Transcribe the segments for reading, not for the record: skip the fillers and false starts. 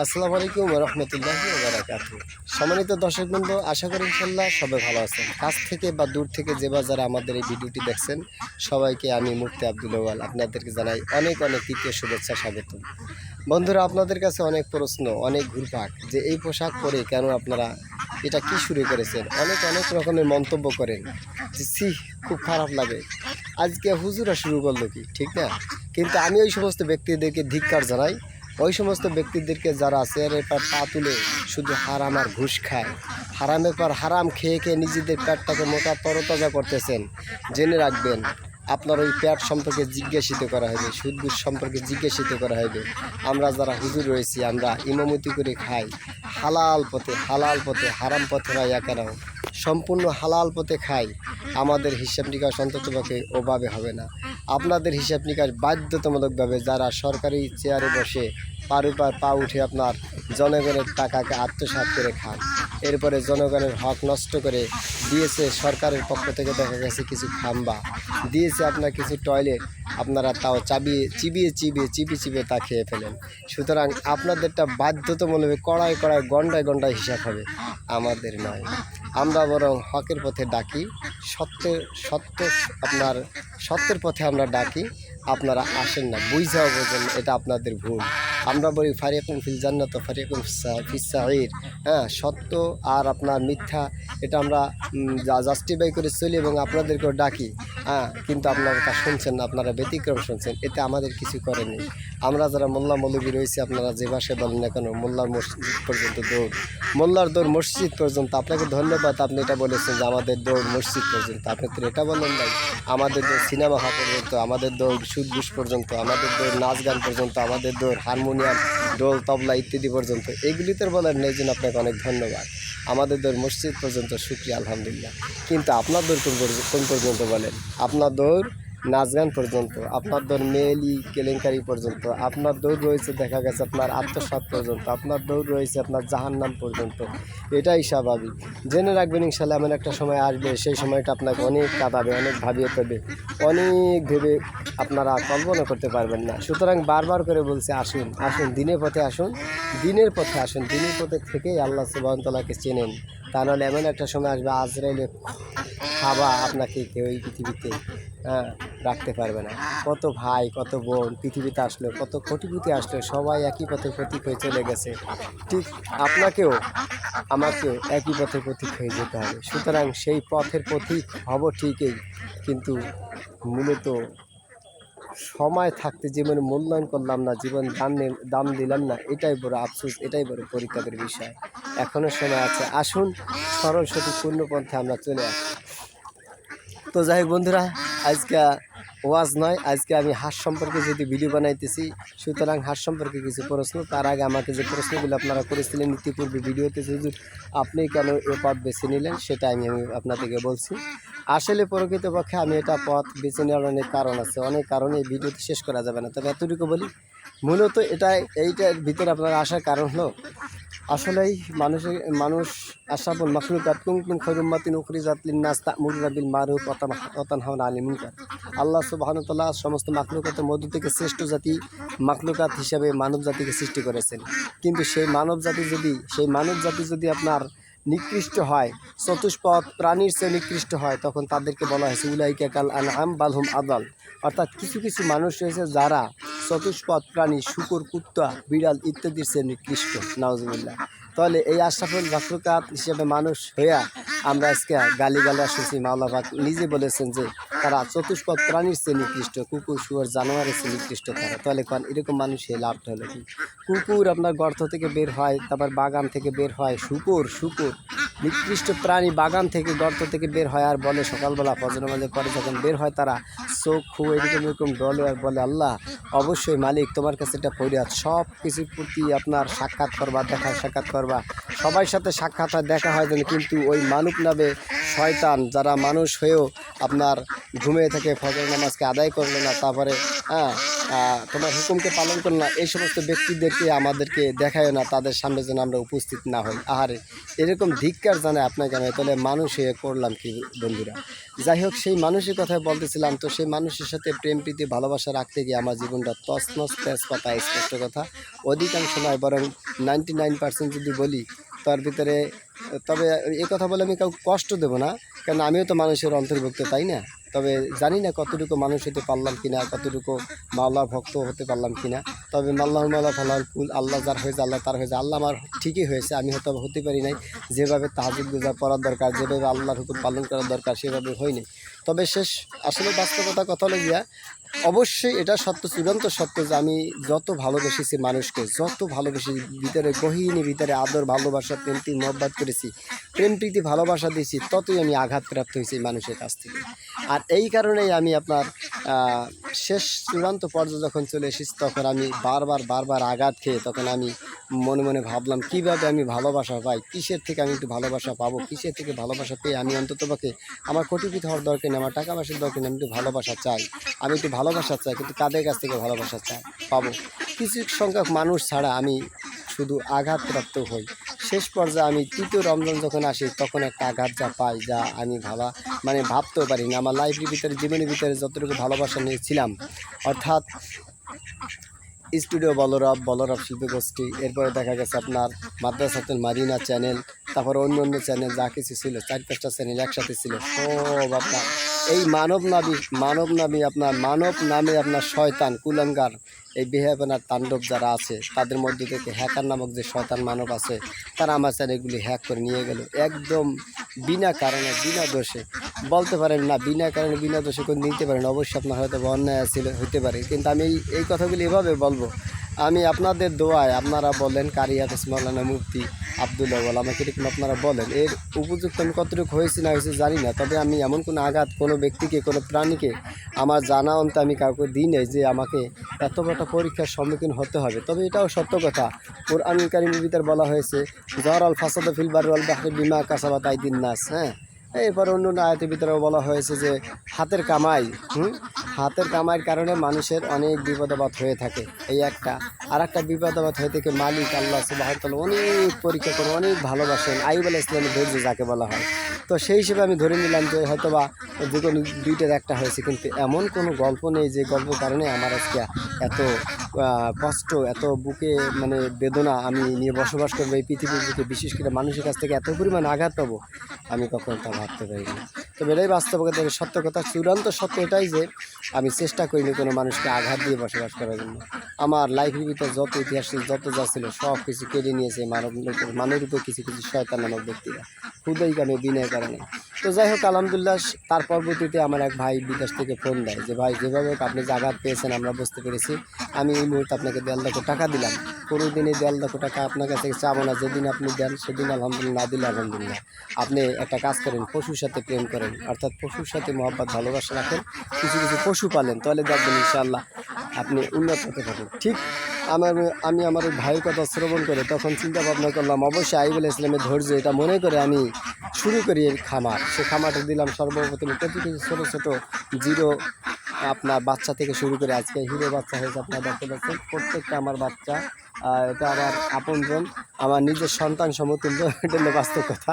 আসসালামু আলাইকুম ওয়া রাহমাতুল্লাহি ওয়া বারাকাতুহু। সম্মানিত দর্শকবৃন্দ, আশা করি ইনশাআল্লাহ সবাই ভালো আছেন। কাছ থেকে বা দূর থেকে যে বা যারা আমাদের এই ভিডিওটি দেখছেন, সবাইকে আমি মুফতি আব্দুল আউয়াল আপনাদেরকে জানাই অনেক অনেক তৃতীয় শুভেচ্ছা, স্বাগতম। বন্ধুরা, আপনাদের কাছে অনেক প্রশ্ন, অনেক ঘুরপাক যে এই পোশাক পরে কেন আপনারা এটা কি শুরু করেছেন, অনেক অনেক রকমের মন্তব্য করেন যে ছি, খুব খারাপ লাগে, আজকে হুজুরা শুরু করলো কি, ঠিক না? কিন্তু আমি ওই সমস্ত ব্যক্তিদেরকে ধিক্কার জানাই, ওই সমস্ত ব্যক্তিদেরকে যারা চেয়ারের পর পা তুলে শুধু হারাম আর ঘুষ খায়, হারামের পর হারাম খেয়ে খেয়ে নিজেদের পেটটাকে মোটা তরতাজা করতেছেন। জেনে রাখবেন, আপনার ওই পেট সম্পর্কে জিজ্ঞাসিত করা হবে, সুদ ঘুষ সম্পর্কে জিজ্ঞাসিত করা হবে। আমরা যারা হুজুর রয়েছি, আমরা ইমামতি করে খাই হালাল পথে, হারাম পথে নয় একেরাও, সম্পূর্ণ হালাল পথে খাই। আমাদের হিসাব নিকাশ অন্ততপক্ষে ওভাবে হবে না। আপনাদের হিসাব নিকাশ বাধ্যতামূলকভাবে যারা সরকারি চেয়ারে বসে পার উপর পা উঠে আপনার জনগণের টাকাকে আত্মসাৎ করে খান, এরপরে জনগণের হক নষ্ট করে দিয়েছে সরকারের পক্ষ থেকে, দেখা গেছে কিছু খাম্বা দিয়েছে, আপনার কিছু টয়লেট, আপনারা তাও চিবিয়ে তা খেয়ে ফেলেন। সুতরাং আপনাদেরটা বাধ্যতামূলক কড়ায় গন্ডায় গন্ডায় হিসাব হবে, আমাদের নয়। আমরা বরং হকের পথে ডাকি, সত্যের পথে আমরা ডাকি। আপনারা আসেন না, বুঝাও বোঝেন, এটা আপনাদের ভুল। আমরা বলি ফারিকুন ফিল জান্নাত ফারিকুন ফিস সাঈর। হ্যাঁ, সত্য আর আপনার মিথ্যা এটা আমরা জাস্টিফাই করে চলি এবং আপনাদেরকেও ডাকি। হ্যাঁ, কিন্তু আপনারা তা শুনছেন না, আপনারা ব্যতিক্রম শুনছেন, এতে আমাদের কিছু করেনি। আমরা যারা মোল্লা মৌলবী রয়েছি, আপনারা যে ভাষায় বলেন না কেন, মোল্লার মসজিদ পর্যন্ত দৌড়, মোল্লার দৌড় মসজিদ পর্যন্ত। আপনাকে ধন্যবাদ, আপনি এটা বলেছেন যে আমাদের দৌড় মসজিদ পর্যন্ত। আপনি তো এটা বললেন ভাই, আমাদের দৌড় সিনেমা হল পর্যন্ত, আমাদের দৌড় সুদ ঘুষ পর্যন্ত, আমাদের দৌড় নাচ গান পর্যন্ত, আমাদের দৌড় হারমোনিয়াম, ঢোল, তবলা ইত্যাদি পর্যন্ত। এগুলি তো বলেন নেই, জন্য আপনাকে অনেক ধন্যবাদ। আমাদের দৌড় মসজিদ পর্যন্ত, শুকরিয়া, আলহামদুলিল্লাহ। কিন্তু আপনার দৌড় কোন পর্যন্ত বলেন? আপনার দৌড় নাচ গান পর্যন্ত, আপনার দৌড় মেয়েলি কেলেঙ্কারি পর্যন্ত, আপনার দৌড় রয়েছে দেখা গেছে আপনার আত্মসাৎ পর্যন্ত, আপনার দৌড় রয়েছে আপনার জাহান্নাম পর্যন্ত। এটাই স্বাভাবিক। জেনে রাখবেন, ইনশাল্লাহ এমন একটা সময় আসবে, সেই সময়টা আপনাকে অনেক কাঁদাবে, অনেক ভাবিয়ে দেবে, অনেক ভেবে আপনারা কল্পনা করতে পারবেন না। সুতরাং বারবার করে বলছে, আসুন দিনের পথে আসুন, দিনের পথে থেকেই আল্লাহ সুবহানাহু ওয়া তাআলাকে চেনেন। তা নাহলে এমন একটা সময় আসবে, আজরাইলে খাবা আপনাকে কেউ এই পৃথিবীতে রাখতে পারবে না। কত ভাই, কত বোন পৃথিবীতে আসলো, কত কোটিপতি আসলো, সবাই একই পথে প্রতীক হয়ে চলে গেছে। ঠিক আপনাকেও আমাকেও একই পথে প্রতীক হয়ে যেতে হবে। সুতরাং সেই পথের প্রতীক হব ঠিকই, কিন্তু মূলত সময় থাকতে জীবনে মূল্যায়ন করলাম না, জীবন দাম দিলাম না, এটাই বড় আফসোস, এটাই বড় পরিতাপের বিষয়। এখনও সময় আছে, আসুন সরল সঠিক পূর্ণপন্থে আমরা চলে আসি। তো যাই হোক বন্ধুরা, আজকে ওয়াজ নয়, আজকে আমি হাঁস সম্পর্কে যদি ভিডিও বানাইতেছি, সুতরাং হাঁস সম্পর্কে কিছু প্রশ্ন। তার আগে আমাকে যে প্রশ্নগুলো আপনারা করেছিলেন ইতিপূর্বে ভিডিওতে, হুজুর আপনি কেন এ পথ বেছে নিলেন, সেটা আমি আপনাদেরকে বলছি। আসলে প্রকৃতপক্ষে আমি এটা পথ বেছে নেওয়ার অনেক কারণ আছে, অনেক কারণে এই ভিডিওতে শেষ করা যাবে না, তবে এতটুকু বলি। মূলত এইটার ভিতরে আপনার আসার কারণ হলো, আসলেই মানুষ আশরাফুল মাখলুকাত কুনতুম খায়রা উম্মাতিন উখরিজাত লিন-নাস তা'মুরুনা বিল মারুফ ওয়া তানহাউনা আনিল মুনকার। আল্লাহ সুবহানাহু ওয়া তাআলা সমস্ত মাখলুকাতের মধ্য থেকে শ্রেষ্ঠ জাতি মাখলুকাত হিসাবে মানব জাতিকে সৃষ্টি করেছেন। কিন্তু সেই মানব জাতি যদি আপনার নিকৃষ্ট হয়, চতুষ্পদ প্রাণীর চেয়ে নিকৃষ্ট হয়, তখন তাদেরকে বলা হয়েছে উলাইকা কাল আনআম বাল হুম আদাল। অর্থাৎ কিছু মানুষ রয়েছে যারা চতুষ্পদ প্রাণী, শূকর, কুত্তা, বিড়াল ইত্যাদির চেয়ে নিকৃষ্ট, নাউজুবিল্লাহ। তাহলে এই আশরাফুল মাখলুকাত হিসেবে মানুষ হইয়া আমরা আজকে গালিগালাজ শুনছি। মাওলানা পাক নিজে বলেছেন যে তারা চতুষ্পদ প্রাণীর চেয়ে নিকৃষ্ট, কুকুর, শুয়োর, জানোয়ারের চেয়ে নিকৃষ্ট তারা। তাহলে এরকম মানুষের লাভটা হলো কি? কুকুর আপনার গর্ত থেকে বের হয়, তারপর বাগান থেকে বের হয়, শুকুর নিকৃষ্ট প্রাণী বাগান থেকে গর্ত থেকে বের হয়, আর বলে সকালবেলা ফজর নামাজের পরে যখন বের হয় তারা চোখ খুব এরকম ডলে আর বলে, আল্লাহ অবশ্যই মালিক তোমার কাছে এটা ফরিয়াদ, সব কিছুর প্রতি আপনার সাক্ষাৎ করবা, সবার সাথে সাক্ষাৎ হয়, দেখা হয় যেন, কিন্তু ওই মানব নামে শয়তান যারা মানুষ হয়েও আপনার ঘুমিয়ে থেকে ফজর নামাজকে আদায় করলো না, তারপরে তোমার হুকুমকে পালন করলো না, এই সমস্ত ব্যক্তিদেরকে আমাদেরকে দেখায় না, তাদের সামনে যেন আমরা উপস্থিত না হই। আহারে, এরকম ধিক্কার জানায় আপনাকে আমি, তাহলে মানুষ হয়ে করলাম কি বন্ধুরা। যাই হোক, সেই মানুষের কথাই বলতেছিলাম। তো সেই মানুষের সাথে প্রেম প্রীতি ভালোবাসা রাখতে গিয়ে আমার জীবনটা তছনছ তেজপাতা, স্পষ্ট কথা। অধিকাংশ নয়, বরং 99% যদি বলি তার ভিতরে। তবে এই কথা বলে আমি কাউকে কষ্ট দেবো না, কারণ আমিও তো মানুষের অন্তর্ভুক্ত, তাই না? তবে জানি না কতটুকু মানুষ হতে পারলাম কিনা, কতটুকু মাওলার ভক্ত হতে পারলাম কিনা। তবে মাওলা ফালাল কুল, আল্লাহ যার হয়েছে আল্লাহ তার হয়েছে। আল্লাহ আমার ঠিকই হয়েছে, আমি হয়তো হতে পারি নাই যেভাবে তাহাজ্জুদ গুজার পড়ার দরকার, যেভাবে আল্লাহর হুকুম পালন করার দরকার, সেভাবে হয়নি। তবে শেষ আসলে বাস্তবতা কথা হলো গিয়া, অবশ্যই এটা সত্য, চূড়ান্ত সত্য যে আমি যত ভালোবেসেছি মানুষকে, যত ভালোবেসে ভিতরে গহীনে ভিতরে আদর ভালোবাসা প্রেম প্রীতি মহব্বত করেছি, প্রেম প্রীতি ভালোবাসা দিয়েছি, ততই আমি আঘাতপ্রাপ্ত হয়েছি মানুষের কাছ থেকে। আর এই কারণেই আমি আপনার শেষ চূড়ান্ত পর্যায়ে যখন চলে এসেছি, তখন আমি বারবার আঘাত খেয়ে তখন আমি মনে মনে ভাবলাম কীভাবে আমি ভালোবাসা পাই, কিসের থেকে আমি একটু ভালোবাসা পাবো, কিসের থেকে ভালোবাসা পেয়ে আমি অন্ততপক্ষে আমার কোটিপতি হওয়ার দরকার নেই, আমার টাকা পয়সার দরকার নেই, আমি একটু ভালোবাসা চাই, আমি একটু ভালোবাসা চাই, কিন্তু কাদের কাছ থেকে ভালোবাসা চাই পাবো? কিছু সংখ্যক মানুষ ছাড়া আমি শুধু আঘাতপ্রাপ্ত হই। শেষ পর্যায়ে আমি তৃতীয় রমজান যখন আসি, তখন একটা আঘাত যা পাই, যা আমি ভাবতেও পারি না। আমার লাইফের ভিতরে, জীবনের ভিতরে যতটুকু ভালোবাসা নিয়েছিলাম, অর্থাৎ স্টুডিও বলরব শিল্পগোষ্ঠী, এরপরে দেখা গেছে আপনার মাদ্রাসাতুল মারিনা চ্যানেল, তারপর অন্য চ্যানেল যা কিছু ছিল, 4-5টা চ্যানেল একসাথে ছিল, সব আপনার এই মানব নামে আপনার শয়তান কুলাঙ্গার, এই বেহায়াপনার তাণ্ডব যারা আছে, তাদের মধ্যে থেকে হ্যাকার নামক যে শয়তান মানব আছে, তারা আমার চ্যানেলগুলি হ্যাক করে নিয়ে গেল একদম বিনা কারণে, বিনা দোষে। বলতে পারেন না, বিনা কারণে বিনা দোষে করে নিতে পারেন, অবশ্যই আপনার হয়তো অন্যায় ছিল, হতে পারে, কিন্তু আমি এই কথাগুলি এভাবে বলবো, আমি আপনাদের দোয়ায়, আপনারা বলেন কারি হাফেজ মাওলানা মুফতি আবদুল্লাহ ওয়াল, আমাকে এরকম আপনারা বলেন, এর উপযুক্ত আমি কতটুকু হয়েছি না হয়েছে জানি না। তবে আমি এমন কোনো আঘাত কোনো ব্যক্তিকে, কোনো প্রাণীকে আমার জানা অন্তে আমি কাউকে দিই নাই যে আমাকে এত বড় পরীক্ষার সম্মুখীন হতে হবে। তবে এটাও সত্য কথা, কোরআনুল কারীমের ভিতরে বলা হয়েছে জহরাল ফাসাদু ফিল বাররি ওয়াল বাহরি বিমা কাসাবাত আইদিন নাস। এরপর অন্য আয়াতের ভিতরেও বলা হয়েছে যে হাতের কামাইয়ের কারণে মানুষের অনেক বিপদাবাদ হয়ে থাকে। এই একটা, আর একটা বিপদাবাদ হয়ে থাকে মালিক আল্লাহ সুবহানাহু ওয়া তাআলা অনেক পরীক্ষা করে, অনেক ভালোবাসেন, আইয়ুব আলাইহিস সালামের ধৈর্য যাকে বলা হয়। তো সেই হিসেবে আমি ধরে নিলাম যে হয়তোবা যে কোনো দুইটার একটা হয়েছে, কিন্তু এমন কোনো গল্প নেই যে গল্পের কারণে আমার আজকে এত কষ্ট, এত বুকে বেদনা আমি নিয়ে বসবাস করবো এই পৃথিবীর বুকে, বিশেষ করে মানুষের কাছ থেকে এত পরিমাণ আঘাত পাবো, আমি কখনো তা ভাবতে পারিনি। তবে এটাই বাস্তবতা, সত্য কথা, চূড়ান্ত সত্য এটাই যে আমি চেষ্টা করিনি কোনো মানুষকে আঘাত দিয়ে বসবাস করার জন্য। আমার লাইফের ভিতরে যত ইতিহাস ছিল, যত যা ছিল, সব কিছু কেড়ে নিয়েছে মানবের উপর কিছু শয়তান নামক ব্যক্তিরা, খুদাই কামে বিনয় কারণে। তো যাই হোক, আলহামদুলিল্লাহ, তার পরবর্তীতে আমার এক ভাই বিদেশ থেকে ফোন দেয় যে ভাই, যেভাবে আপনি যে আঘাত পেয়েছেন আমরা বুঝতে পেরেছি, আমি এই মুহূর্তে আপনাকে 1.5 লক্ষ টাকা দিলাম, কোনো দিনই 1.5 লক্ষ টাকা আপনার কাছে চাবো না, যেদিন আপনি দেন সেদিন আলহামদুলিল্লাহ, না দিলে আলহামদুলিল্লাহ। আপনি একটা কাজ করেন, পশুর সাথে প্রেম করেন, অর্থাৎ পশুর সাথে মহব্বত ভালোবাসা রাখেন, কিছু পশু পালেন, তাহলে দেখবেন ইনশাআল্লাহ আপনি উন্নত হতে পারবেন। ঠিক আমি আমার ওই ভাইয়ের কথা শ্রবণ করে তখন চিন্তা ভাবনা করলাম, অবশ্যই আইয়ুব আলাইহিস সালামের ধৈর্য, এটা মনে করে আমি শুরু করি এই খামার। সে খামারটা দিলাম সর্বপ্রথম প্রতি কিছু ছোটো ছোটো জিরো আপনার বাচ্চা থেকে শুরু করে আজকে হিরো বাচ্চা হয়েছে, আপনারা দেখতে পাচ্ছেন প্রত্যেকটা আমার বাচ্চা, এটা আমার আপনজন, আমার নিজের সন্তান সমতুল্য, এটা হলো বাস্তব কথা।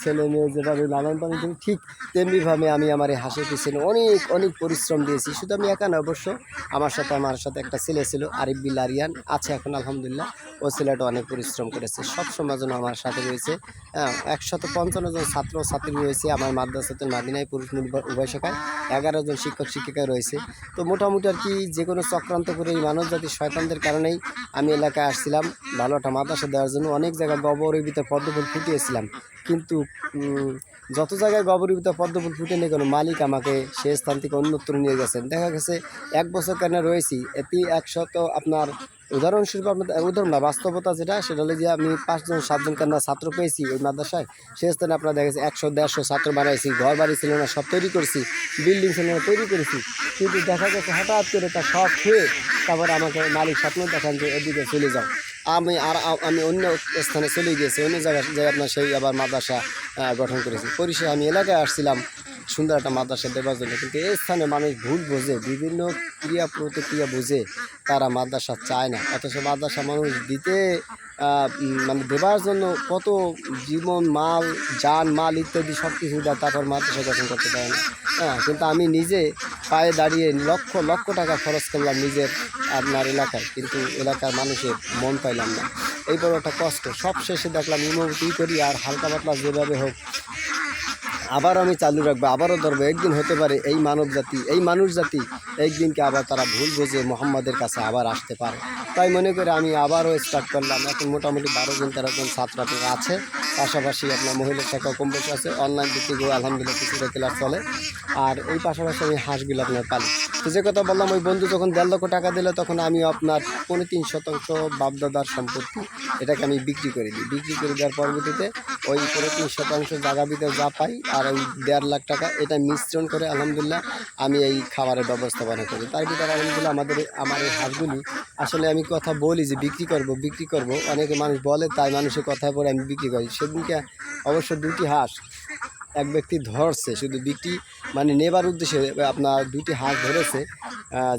ছেলে মেয়ে যেভাবে লালন পালন করি, ঠিক তেমনিভাবে আমি আমার এই হাঁসের পিছনে অনেক পরিশ্রম দিয়েছি। শুধু আমি একা না, অবশ্য আমার সাথে একটা ছেলে ছিল, আরিফ বিল আরিয়ান, আছে এখন আলহামদুলিল্লাহ। ও ছেলেটা অনেক পরিশ্রম করেছে, সবসময় যেন আমার সাথে রয়েছে। 155 জন ছাত্র ছাত্রী রয়েছে আমার মাদ্রাসাতুল মাদিনায়, পুরুষ নির্ভর উভয় শাখায় 11 জন শিক্ষক শিক্ষিকা রয়েছে। তো মোটামুটি আর কি যে কোনো চক্রান্ত করে এই মানব জাতির শয়তানদের কারণেই আমি এলাকায় আসছিলাম ভালো একটা মাদ্রাসা দেওয়ার জন্য। অনেক জায়গায় গবরের ভিতরে পদ্মফুল ফুটিয়েছিলাম, কিন্তু যত জায়গায় গবরের ভিতরে পদ্মফুল ফুটে নেই কেন, মালিক আমাকে সে স্থান থেকে অন্যত্র নিয়ে গেছেন। দেখা গেছে 1 বছর কেন রয়েছি, এটি 100 আপনার উদাহরণস্বরূপ, উদাহরণ না, বাস্তবতা যেটা, সেটা হলে যে আমি 5 জন 7 জন কেন ছাত্র পেয়েছি ওই মাদ্রাসায়, সে স্থানে আপনার দেখা গেছে 100-150 ছাত্র বানাইছি, ঘর বাড়ি ছিল না, সব তৈরি করেছি, বিল্ডিং ছিল না, তৈরি করেছি, কিন্তু দেখা গেছে হঠাৎ করে তা সব খেয়ে তারপরে আমাকে মালিক স্বপ্ন দেখান যে এদিকে চলে যাও। আমি অন্য স্থানে চলে গিয়েছি, অন্য জায়গায় যাই আপনার সেই আবার মাদ্রাসা গঠন করেছি। পরিশেষে আমি এলাকায় আসছিলাম সুন্দর একটা মাদ্রাসা দেওয়ার জন্য, কিন্তু এই স্থানে মানুষ ভুল বোঝে, বিভিন্ন ক্রিয়া প্রতিক্রিয়া বুঝে তারা মাদ্রাসা চায় না, অথচ মাদ্রাসা মানুষ দিতে মানে দেবার জন্য কত জীবন মাল যান মাল ইত্যাদি সব কিছু দেয়, তারপর মাদ্রাসা গঠন করতে পারে না। হ্যাঁ, কিন্তু আমি নিজে পায়ে দাঁড়িয়ে লক্ষ লক্ষ টাকা খরচ করলাম নিজের আপনার এলাকায়, কিন্তু এলাকার মানুষের মন পাইলাম না। এই বড় একটা কষ্ট। সব শেষে দেখলাম ইমামতি করি আর হালকা পাতলা যেভাবে হোক আবার আমি চালু রাখবো, আবারও ধরবো। একদিন হতে পারে এই মানব জাতি, এই মানুষ জাতি একদিনকে আবার তারা ভুল বুঝে মোহাম্মদের কাছে আবার আসতে পারে। তাই মনে করে আমি আবারও স্টার্ট করলাম। এখন মোটামুটি 12 জন 13 জন ছাত্র আপনার আছে, পাশাপাশি আপনার মহিলা শাখা কম বেশি আছে, অনলাইন ভিত্তিক আলহামদুলিল্লাহ কিছুটা ক্লাস চলে। আর এই পাশাপাশি আমি হাঁসগুলো আপনার পালি। তো যে কথা বললাম, ওই বন্ধু যখন 1.5 লক্ষ টাকা দিল, তখন আমি আপনার 3.5% বাপদাদার সম্পত্তি এটাকে আমি বিক্রি করে দিই। বিক্রি করে দেওয়ার পরবর্তীতে ওই 3.5% জায়গা ভিতরে যা পাই আর ওই 1.5 লাখ টাকা এটা মিশ্রণ করে আলহামদুলিল্লাহ আমি এই খাবারের ব্যবস্থাপনা করি। তার ভিতরে আলহামদুলিল্লাহ আমার এই হাঁসগুলি আসলে আমি কথা বলি যে বিক্রি করব, অনেকে মানুষ বলে, তাই মানুষের কথায় পরে আমি বিক্রি করি। সেদিনকে অবশ্য 2টি হাঁস এক ব্যক্তি ধরছে, শুধু বিক্রি মানে নেবার উদ্দেশ্যে আপনার 2টি হাঁস ধরেছে,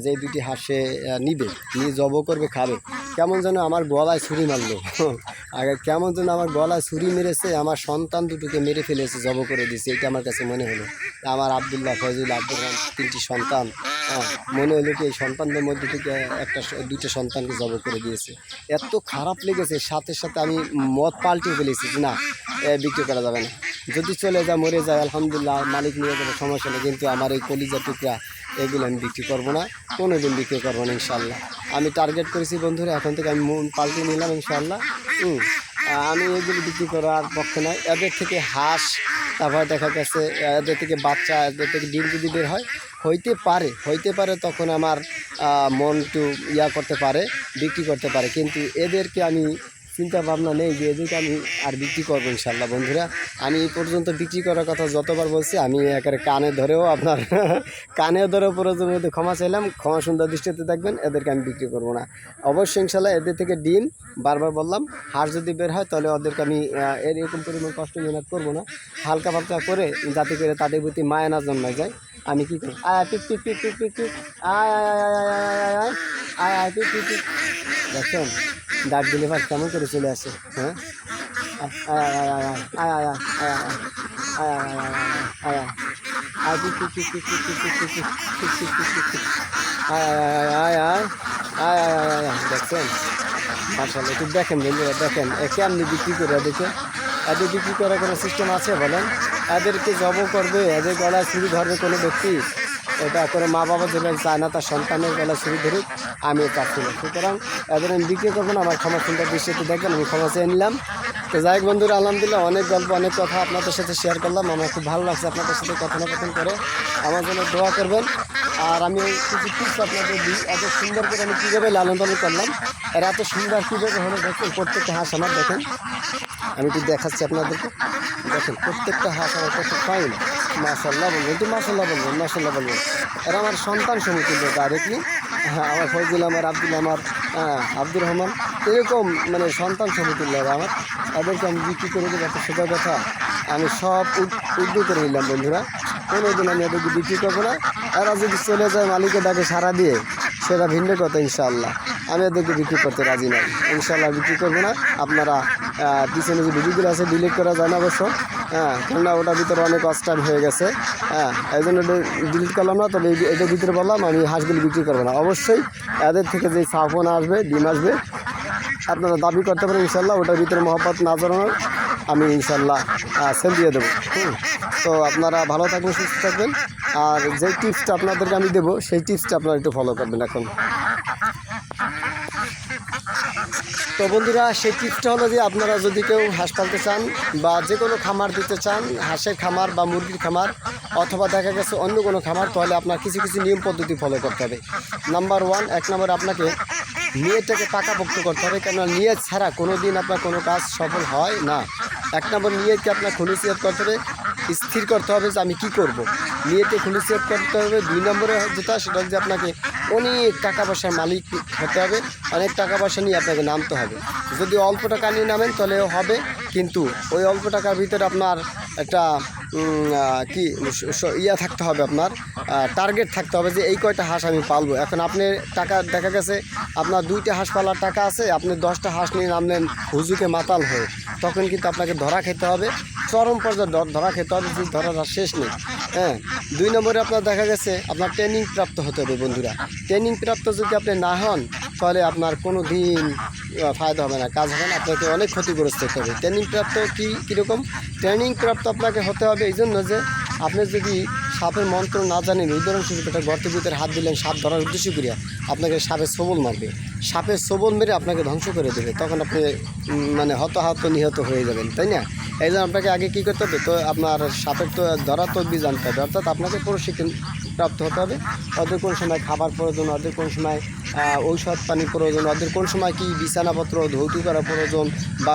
যে 2টি হাঁসে নিবে, নিয়ে জব করবে, খাবে। কেমন যেন আমার গলায় ছুরি মারলো আগে, কেমন যেন আমার গলায় ছুরি মেরেছে, আমার সন্তান দুটোকে মেরে ফেলেছে, জব করে দিয়েছে। এটা আমার কাছে মনে হলো। আমার আবদুল্লাহ, ফজল, আব্দুর রহমান 3টি সন্তান, মনে হলো কি এই সন্তানদের মধ্যে থেকে 2টা সন্তানকে জব করে দিয়েছে। এত খারাপ লেগেছে, সাথে সাথে আমি মত পাল্টে ফেলেছি যে না, বিক্রি করা যাবে না, যদি চলে যায় মরে যায় আলহামদুলিল্লাহ, মালিক নিয়ে যাবে, সমস্যা নেই, কিন্তু আমার এই কলিজা টুকরা এগুলো আমি বিক্রি করবো না, কোনো দিন বিক্রি করবো না ইনশাল্লাহ। আমি টার্গেট করেছি বন্ধুরা, এখন থেকে আমি মন পাল্টে নিলাম ইনশাল্লাহ। আমি এগুলো বিক্রি করার পক্ষে নয়। এদের থেকে হাঁস, তারপর দেখা গেছে এদের থেকে বাচ্চা, এদের থেকে ডিম যদি বের হয়, হইতে পারে তখন আমার মন একটু করতে পারে, বিক্রি করতে পারে, কিন্তু এদেরকে আমি চিন্তা ভাবনা নেই যে এদেরকে আমি আর বিক্রি করবো ইনশাল্লাহ। বন্ধুরা, আমি এই পর্যন্ত বিক্রি করার কথা যতবার বলছি, আমি একেবারে কানে ধরেও প্রয়োজন মধ্যে ক্ষমা চাইলাম, ক্ষমা সুন্দর দৃষ্টিতে দেখবেন। এদেরকে আমি বিক্রি করবো না অবশ্যই ইনশাল্লাহ। এদের থেকে ডিম, বারবার বললাম, হাঁস যদি বের হয় তাহলে ওদেরকে আমি এরকম পরিমাণ কষ্ট মেহনত করবো না, হালকা পাতলা করে, যাতে করে তাদের প্রতি মায়া না জন্মায় যায়। আমি কী করি, tick tick tick tick tick tick, আয় টিক টিক টিক, দেখছেন ডাক দিলে ভাই কেমন করে চলে আসে। হ্যাঁ, দেখছেন মাশাআল্লাহ। একটু দেখেন বন্ধুরা, দেখেন কেমনি বিক্রি করে এদেরকে। এদের বিক্রি করার কোনো সিস্টেম আছে বলেন? এদেরকে জব করবে, এদের গলায় ছুরি ধরবে কোনো ব্যক্তি? এটা করে মা বাবা যেটা চায় না তার সন্তানের গলায় ছুরি ধরুক, আমি চাচ্ছি না। সুতরাং এদের আমি বিক্রি করবো না। আমার ক্ষমা সুন্দর দৃষ্টিতে দেখবেন, আমি ক্ষমা চেয়ে নিলাম। তো যাই হোক বন্ধুরা, আলহামদুলিল্লাহ অনেক গল্প, অনেক কথা আপনাদের সাথে শেয়ার করলাম। আমার খুব ভালো লাগছে আপনাদের সাথে কথোপকথন করে। আমার জন্য দোয়া করবেন। আর আমি কিছু টিপস আপনাদের দিই, এত সুন্দর করে আমি কীভাবে লালন পালন করলাম, এর এত সুন্দর কীভাবে হলো দেখুন। প্রত্যেকটা হাঁস আমার দেখেন, আমি একটু দেখাচ্ছি আপনাদেরকে, দেখেন প্রত্যেকটা হাঁস আমার কত ফাইন। মাশাআল্লাহ বলবেন, একটু মাশাআল্লাহ বলবেন। এরা আমার সন্তান সমতুল্য ডাইরেক্টলি। হ্যাঁ, আমার ফজল, আমার আব্দুল, আমার আব্দুর রহমান, এরকম মানে সন্তান সমতুল্য আমার। এদেরকে আমি বিক্রি করে দেবো, এত সোজা কথা। আমি সব উদ্যোগ করে নিলাম বন্ধুরা, কোনোদিন আমি এদেরকে বিক্রি করবো না। এরা যদি চলে যায় মালিকের ডাকে সাড়া দিয়ে, সেটা ভিন্ন কথা। ইনশাআল্লাহ আমি এদেরকে বিক্রি করতে রাজি নাই, ইনশাআল্লাহ বিক্রি করবো না। আপনারা পিছনে যে ভিডিওগুলো আছে ডিলিট করা যায় না অবশ্য, কেননা ওটার ভিতরে অনেক অস্টাইম হয়ে গেছে। এই জন্য ডিলিট করলাম না। তবে এটার ভিতরে বললাম আমি হাঁসগুলি বিক্রি করবো না। অবশ্যই এদের থেকে যে সাফন আসবে, ডিম আসবে, আপনারা দাবি করতে পারেন ইনশাআল্লাহ। ওটার ভিতরে মহব্বত না জানানোর আমি ইনশাআল্লাহ সেল দিয়ে দেবো। তো আপনারা ভালো থাকবেন, সুস্থ থাকবেন। আর যে টিপসটা আপনাদেরকে আমি দেবো, সেই টিপসটা আপনারা একটু ফলো করবেন এখন। তো বন্ধুরা, সেই টিপসটা হলো যে আপনারা যদি কেউ হাঁস পালতে চান বা যে কোনো খামার দিতে চান, হাঁসের খামার বা মুরগির খামার, অথবা দেখা গেছে অন্য কোনো খামার, তাহলে আপনার কিছু নিয়ম পদ্ধতি ফলো করতে হবে। নাম্বার 1, 1 নম্বর আপনাকে নিয়তটাকে পাকাপোক্ত করতে হবে, কেননা নিয়ত ছাড়া কোনো দিন আপনার কোনো কাজ সফল হয় না। 1 নম্বর নিয়তকে আপনার খুলুসিয়ত করতে হবে, স্থির করতে হবে যে আমি কী করব, নিয়তে খুলুসিয়ত করতে হবে। 2 নম্বরে যেটা, সেটা হচ্ছে আপনাকে অনেক টাকা পয়সার মালিক হতে হবে, অনেক টাকা পয়সা নিয়ে আপনাকে নামতে হবে। যদি অল্প টাকা নিয়ে নামেন তাহলেও হবে, কিন্তু ওই অল্প টাকার ভিতরে আপনার একটা কি ইয়া থাকতে হবে আপনার টার্গেট থাকতে হবে যে এই কয়টা হাঁস আমি পালবো। এখন আপনি টাকা দেখা গেছে আপনার 2টা হাঁস পালার টাকা আছে, আপনি 10টা হাঁস নিয়ে নামলেন হুজুকে মাতাল হয়ে, তখন কিন্তু আপনাকে ধরা খেতে হবে, চরম পর্যায়ে ধরা খেতে হবে, যে ধরার আর শেষ নেই। হ্যাঁ, 2 নম্বরে আপনার দেখা গেছে আপনার ট্রেনিং প্রাপ্ত হতে হবে বন্ধুরা। ট্রেনিং প্রাপ্ত যদি আপনি না হন তাহলে আপনার কোনো দিন ফায়দা হবে না, কাজ হবে না, আপনাকে অনেক ক্ষতিগ্রস্ত হতে হবে। ট্রেনিং প্রাপ্ত কীরকম? ট্রেনিং প্রাপ্ত আপনাকে হতে হবে এই জন্য যে আপনি যদি সাপের মন্ত্র না জানেন, উদাহরণস্বরূপ একটা গর্তের ভিতরে হাত দিলেন সাপ ধরার উদ্দেশ্য করিয়া, আপনাকে সাপের সবল মারবে, সাপের সবল মেরে আপনাকে ধ্বংস করে দেবে, তখন আপনি মানে হতাহত নিহত হয়ে যাবেন, তাই না? এই জন্য আপনাকে আগে কী করতে হবে, তো আপনার সাপের তো ধরা তদবির জানতে হবে, অর্থাৎ আপনাকে প্রশিক্ষণ প্রাপ্ত হতে হবে। ওদের কোন সময় খাবার প্রয়োজন, ওদের কোন সময় ঔষধ পানি প্রয়োজন, ওদের কোন সময় কি বিছানাপত্র ধৌতি করা প্রয়োজন, বা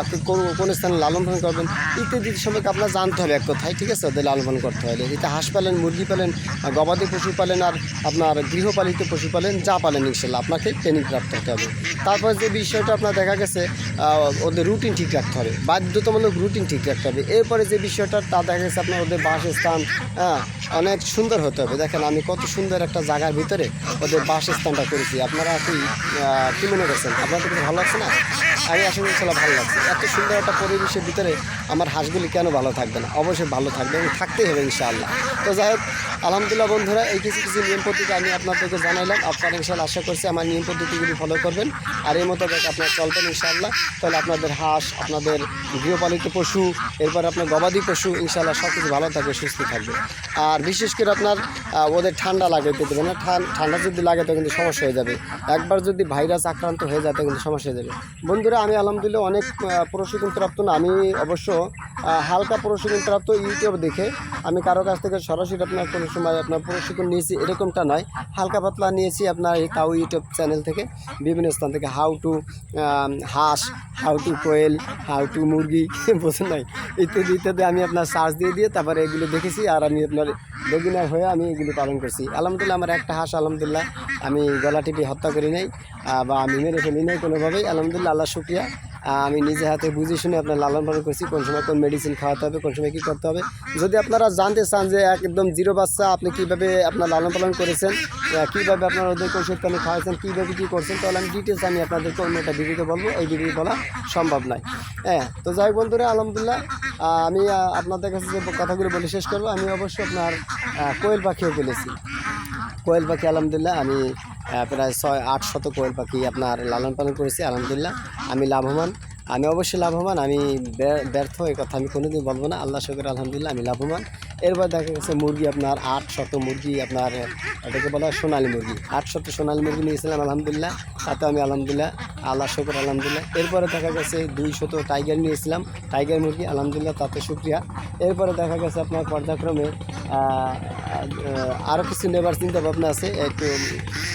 কোন স্থানে লালন পালন করবেন ইত্যাদি সম্পর্কে আপনার জানতে হবে এক কথায়, ঠিক আছে? ওদের লালন পালন করতে হবে। এতে হাঁস পালেন, মুরগি পালেন, গবাদি পশু পালেন, আর আপনার গৃহপালিত পশু পালেন, যা পালেন ইনশাল্লাহ আপনাকে ট্রেনিং প্রাপ্ত হতে হবে। তারপর যে বিষয়টা আপনার দেখা গেছে ওদের রুটিন ঠিক রাখতে হবে, বাধ্যতামূলক রুটিন ঠিক রাখতে হবে। এরপরে যে বিষয়টা তা দেখা গেছে আপনার ওদের বাসস্থান অনেক সুন্দর হতে হবে। দেখেন আমি কত সুন্দর একটা জায়গার ভিতরে ওদের বাসস্থানটা করেছি, আপনারা কী মনে করছেন? আপনাদের কিন্তু ভালো লাগছে না? আমি আসলে ইনশাল্লাহ ভালো লাগছে। এত সুন্দর একটা পরিবেশের ভিতরে আমার হাঁসগুলি কেন ভালো থাকবে না? অবশ্যই ভালো থাকবে এবং থাকতেই হবে ইনশাআল্লাহ। তো যাই হোক, আলহামদুলিল্লাহ বন্ধুরা, এই কিছু নিয়ম পদ্ধতি আমি আপনাদেরকে জানাইলাম। আপনারা ইনশাআল্লাহ আশা করছি আমার নিয়ম পদ্ধতিগুলি ফলো করবেন, আর এই মোতাবেক আপনারা চলবেন ইনশাআল্লাহ। তাহলে আপনাদের হাঁস, আপনাদের গৃহপালিত পশু, এরপরে আপনার গবাদি পশু ইনশাআল্লাহ সব কিছু ভালো থাকবে, সুস্থ থাকবে। আর বিশেষ করে আপনার ওদের ঠান্ডা লাগাইতে দেবে না, ঠান্ডা যদি লাগে তো কিন্তু সমস্যা হয়ে যাবে। একবার যদি ভাইরাস আক্রান্ত হয়ে যায় তো কিন্তু সমস্যা হয়ে যাবে। বন্ধুরা আমি আলহামদুলিল্লাহ অনেক প্রশিক্ষণ প্রাপ্ত না, আমি অবশ্য হালকা প্রশিক্ষণ প্রাপ্ত ইউটিউব দেখে, আমি কারো কাছ থেকে সরাসরি আপনার কোনো সময় আপনার প্রশিক্ষণ নিয়েছি এরকমটা নয়, হালকা পাতলা নিয়েছি আপনার এই তাও ইউটিউব চ্যানেল থেকে, বিভিন্ন স্থান থেকে, হাউ টু হাঁস, হাউ টু কোয়েল, হাউ টু মুরগি, বোঝেন নাই, ইত্যাদি ইত্যাদি আমি আপনার সার্চ দিয়ে তারপরে এগুলো দেখেছি, আর আমি আপনার বেগিনার হয়ে আমি এগুলি পালন করছি। আলহামদুলিল্লাহ আমার একটা হাঁস আলহামদুলিল্লাহ আমি গলা টিপে হত্যা করি নাই, বা আমি মেরে ফেলি নাই কোনোভাবেই, আলহামদুলিল্লাহ, আল্লাহ শুকরিয়া। আমি নিজে হাতে বুঝে শুনে আপনার লালন পালন করছি, কোন সময় কোন মেডিসিন খাওয়াতে হবে, কোন সময় কী করতে হবে। যদি আপনারা জানতে চান যে একদম জিরো বাচ্চা আপনি কীভাবে আপনার লালন পালন করেছেন, কীভাবে আপনার ওদেরকে ওষুধ পানি খাওয়াচ্ছেন, কীভাবে কী করছেন, তাহলে আমি ডিটেলস আমি আপনাদেরকে অন্য একটা ভিডিওতে বলবো, এই ভিডিও বলা সম্ভব নয়। হ্যাঁ, তো যাই হোক বন্ধুরা, আলহামদুলিল্লাহ আমি আপনাদের কাছে যে কথাগুলো বলে শেষ করবো, আমি অবশ্যই আপনার কোয়েল পাখিও বলেছি। কোয়েল পাখি আলহামদুলিল্লাহ আমি প্রায় 600-800 কোয়েল পাখি আপনার লালন পালন করেছি। আলহামদুলিল্লাহ আমি লাভবান, আমি অবশ্যই লাভবান, আমি ব্যর্থ এই কথা আমি কোনোদিন বলবো না। আল্লাহ শুকর আলহামদুলিল্লাহ আমি লাভবান। এরপর দেখা গেছে মুরগি আপনার 800 মুরগি, আপনার এটাকে বলা হয় সোনালী মুরগি, 800 সোনালী মুরগি নিয়েছিলাম আলহামদুলিল্লাহ, তাতে আমি আলহামদুলিল্লাহ আল্লাহ শুকর আলহামদুলিল্লাহ। এরপরে দেখা গেছে 200 টাইগার নিয়েছিলাম, টাইগার মুরগি আলহামদুলিল্লাহ, তাতে শুক্রিয়া। এরপরে দেখা গেছে আপনার পর্যায়ক্রমে আরও কিছু নেবার চিন্তা ভাবনা আছে। একটু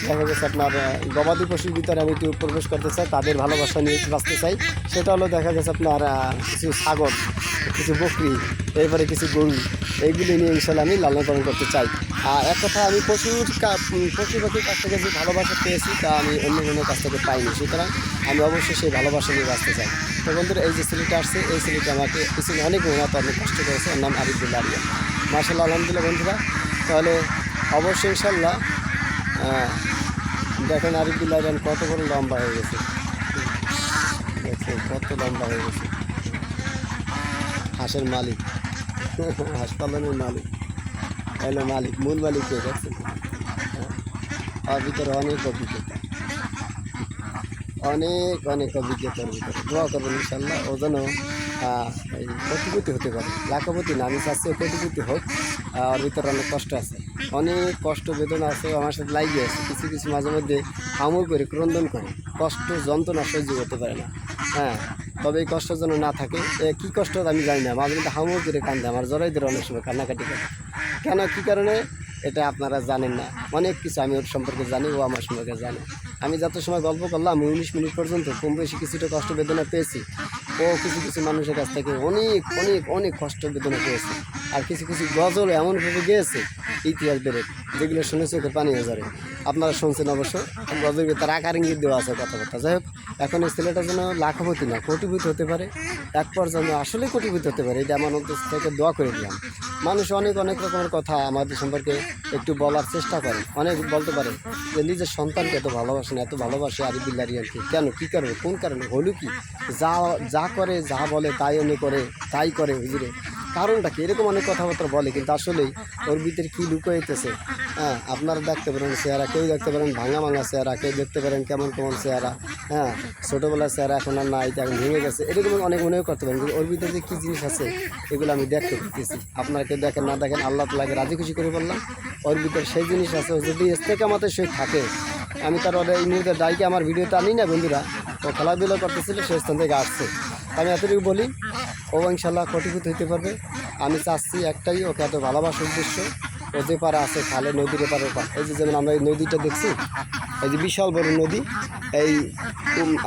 দেখা গেছে আপনার গবাদি পশুর ভিতরে আমি একটু প্রবেশ করতে চাই, তাদের ভালোবাসা নিয়ে বাঁচতে চাই। সেটা হলো দেখা গেছে আপনার কিছু ছাগল, কিছু বকরি, এরপরে কিছু গরু, এইগুলি নিয়ে ইনশাল্লাহ আমি লালন পালন করতে চাই। আর এক কথা আমি পশু পাখির কাছ থেকে যে ভালোবাসা পেয়েছি তা আমি অন্য কোনো কাছ থেকে পাইনি, সুতরাং আমি অবশ্যই সেই ভালোবাসা নিয়ে বাঁচতে চাই। তো বন্ধুরা এই যে ছেলেটা আসছে, এই ছেলেটা আমাকে কিছু অনেক মেহনত অনেক কষ্ট করেছে, ওর নাম আরিফুল্লাহ আরিয়া, মাশাআল্লাহ আলহামদুলিল্লাহ। বন্ধুরা তাহলে অবশ্যই ইনশাল্লাহ দেখেন আরিফুল্লাহ আরিয়ান কত বড় লম্বা হয়ে গেছে, দেখছেন কত লম্বা হয়ে গেছে। হাঁসের মালিক, হাসপাতালের মালিক এলো, মালিক মূল মালিক কে দেখছেন। আর ভিতরে অনেক অভিজ্ঞতা, অনেক অভিজ্ঞতার ভিতরে দোয়া করবেন ইনশাল্লাহ ও যেন কোটিপতি হতে পারে, লাখপতি না, আমি চাচ্ছি কোটিপতি হোক। আর ভিতরে অনেক কষ্ট আছে, অনেক কষ্ট বেদনা আছে, আমার সাথে লাগিয়ে আছে, কিছু মাঝে মধ্যে হামু করে ক্রন্দন করে, কষ্ট যন্ত্রণা সহ্য করতে পারে না। হ্যাঁ, তবে এই কষ্ট যেন না থাকে, কী কষ্ট আমি জানি না, মাঝে মধ্যে হামু করে কান্দে, আমার জড়াই ধরে অনেক সময় কান্নাকাটি করে, কেন কী কারণে এটা আপনারা জানেন না। অনেক কিছু আমি ওর সম্পর্কে জানি, ও আমার সম্পর্কে জানে। আমি যত সময় গল্প করলাম 19 মিনিট পর্যন্ত কম বেশি কিছুটা কষ্ট বেদনা পেয়েছি, ও কিছু মানুষের কাছ থেকে অনেক কষ্ট বেদনা পেয়েছে। আর কিছু গজল এমনভাবে গিয়েছে ইতিহাস বেড়ে, যেগুলো শুনে চোখে পানি হয়ে যাবে। আপনারা শুনছেন অবশ্য ব্লগের ভিতরে আকার ইঙ্গিত দেওয়া আছে কথাবার্তা। যাই হোক, এখন এই ছেলেটা যেন লাখপতি না কোটিপতি হতে পারে, এক পর্যায়ে আসলে কোটিপতি হতে পারে, এটা আমার অন্তর থেকে দোয়া করে দিলাম। মানুষ অনেক অনেক রকমের কথা আমাদের সম্পর্কে একটু বলার চেষ্টা করে, অনেক বলতে পারে যে নিজের সন্তানকে এত ভালোবাসে না, এত ভালোবাসে আরিফুল্লাহরিয়ানকে, কেন, কী কারণে, কোন কারণে, হলো কি, যা যা করে যা বলে তাই উনি করে, তাই করে হুজুরে, কারণটা কি, এরকম অনেক কথাবার্তা বলে। কিন্তু আসলেই ওর ভিতরে কী লুকাইতেছে, হ্যাঁ, আপনারা দেখতে পারেন চেহারা, কেউ দেখতে পারেন ভাঙা ভাঙা চেহারা, কেউ দেখতে পারেন কেমন কেমন চেহারা, হ্যাঁ, ছোটোবেলার চেহারা এখন আর নাই, এখন ভেঙে গেছে, এরকম অনেক মনেও করতে পারেন। কিন্তু ওর ভিতরে যে কী জিনিস আছে এগুলো আমি দেখতে পেতেছি। আপনারা কেউ দেখেন না দেখেন, আল্লাহ তাআলাকে রাজি খুশি করে বললাম ওর ভিতরে সেই জিনিস আছে। যদি ইস্তেকামতে সে থাকে, আমি তার ওদের এই মুহূর্তে ডাইকে আমার ভিডিওতে আনি না বন্ধুরা, ও খেলাধুলা করতেছিল সেই স্থান থেকে আসছে। আমি এতটুকু বলি, ও ইনশাল্লাহ কোটিপতি হইতে পারবে। আমি চাচ্ছি একটাই, ওকে এত ভালোবাসার উদ্দেশ্য, ও যে পারে আছে খালে, নদীর পারে পার, এই যে যেমন আমরা এই নদীটা দেখছি, এই যে বিশাল বড় নদী, এই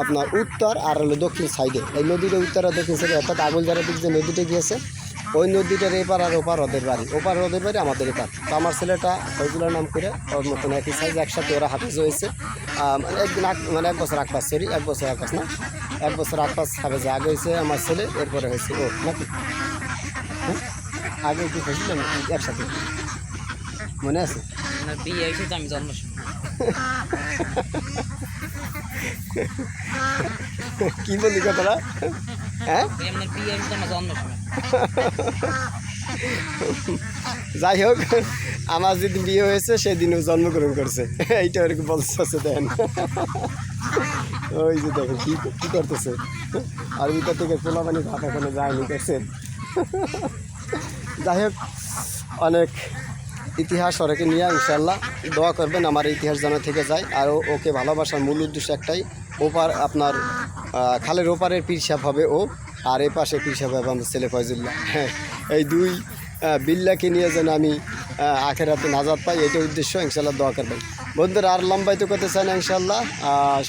আপনার উত্তর আর হলো দক্ষিণ সাইডে, এই নদীটা উত্তর আর দক্ষিণ সাইডে, অর্থাৎ আগুলজারের দিক যে নদীটা গিয়েছে, ওই নদীটার এপার আর ওপার ওদের বাড়ি, ওপার ওদের বাড়ি, আমাদের এপার। তো আমার ছেলেটা ওইগুলোর নাম করে ওর মতন একই সাইজ, একসাথে ওরা হাফেজ হয়েছে। একদিন মানে 1 বছর 8 মাস, সরি 1 বছর 8 মাস না, 1 বছর 8 মাস হাফেজে আগে হয়েছে আমার ছেলে, এরপরে হয়েছে ও, নাকি হ্যাঁ আগে কি হয়েছিল একসাথে, মনে আছে? বিয়ে হয়েছে তো আমি জন্ম কি বলি কথাটা, হ্যাঁ আপনার বিয়ে হয়েছে তো আমার জন্ম সময়। যাই হোক, আমার যেদিন বিয়ে হয়েছে সেদিনও জন্মগ্রহণ করছে, এইটা ওরকম বলতেছে। দেন ওই যে দেখেন কী কী করতেছে, আর ভিতর থেকে পোলাপানি ভাত এখনো যায়নি করছে। যাই হোক, অনেক ইতিহাস ওরাকে নিয়ে ইনশাল্লাহ দোয়া করবেন, আমার ইতিহাস যেন থেকে যায়। আর ওকে ভালোবাসার মূল উদ্দেশ্য একটাই, ওপার আপনার খালের ওপারের পীরসাহেব হবে ও, আর এ পাশে পীরসাহেব হবে আমার ছেলে ফয়জুল্লাহ। হ্যাঁ, এই দুই বিল্লাকে নিয়ে যেন আমি আখেরাতে নাজাত পাই, এটাই উদ্দেশ্য। ইনশাল্লাহ দোয়া করবেন বন্ধুরা, আর লম্বাইতে করতে চাই না ইনশাল্লাহ।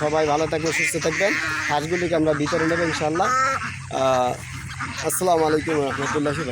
সবাই ভালো থাকবেন, সুস্থ থাকবেন। হাঁসগুলিকে আমরা ভিতরে নেব ইনশাল্লাহ। আসসালামু আলাইকুম রহমতুল্লাহি।